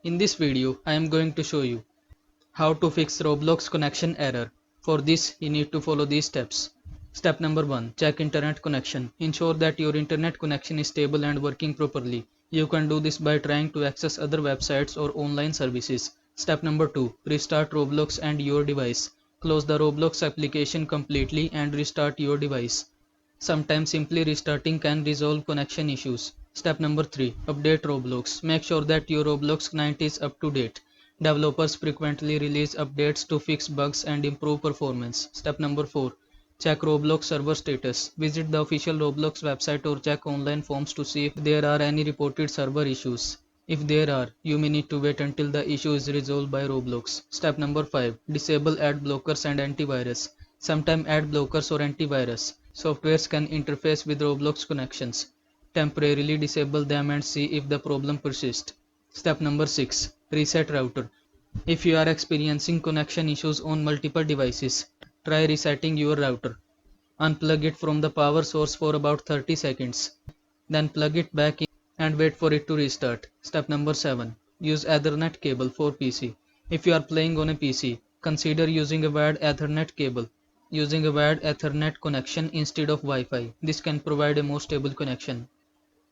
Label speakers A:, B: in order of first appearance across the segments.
A: In this video, I am going to show you how to fix Roblox connection error. For this, you need to follow these steps. Step number 1. Check internet connection. Ensure that your internet connection is stable and working properly. You can do this by trying to access other websites or online services. Step number 2. Restart Roblox and your device. Close the Roblox application completely and restart your device. Sometimes simply restarting can resolve connection issues. Step number 3. Update Roblox. Make sure that your Roblox client is up to date. Developers frequently release updates to fix bugs and improve performance. Step number 4. Check Roblox server status. Visit the official Roblox website or check online forums to see if there are any reported server issues. If there are, you may need to wait until the issue is resolved by Roblox. Step number 5. Disable ad blockers and antivirus. Sometimes ad blockers or antivirus softwares can interface with Roblox connections. Temporarily disable them and see if the problem persists. Step number 6. Reset router. If you are experiencing connection issues on multiple devices, try resetting your router. Unplug it from the power source for about 30 seconds. Then plug it back in and wait for it to restart. Step number 7. Use Ethernet cable for PC. If you are playing on a PC, consider using a wired Ethernet cable. Using a wired Ethernet connection instead of Wi-Fi. This can provide a more stable connection.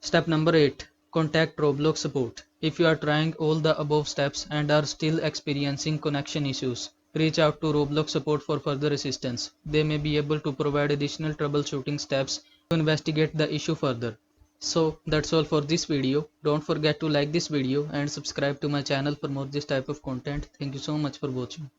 A: Step number 8. Contact Roblox support. If you are trying all the above steps and are still experiencing connection issues, reach out to Roblox support for further assistance. They may be able to provide additional troubleshooting steps to investigate the issue further. So that's all for this video. Don't forget to like this video and subscribe to my channel for more this type of content. Thank you so much for watching.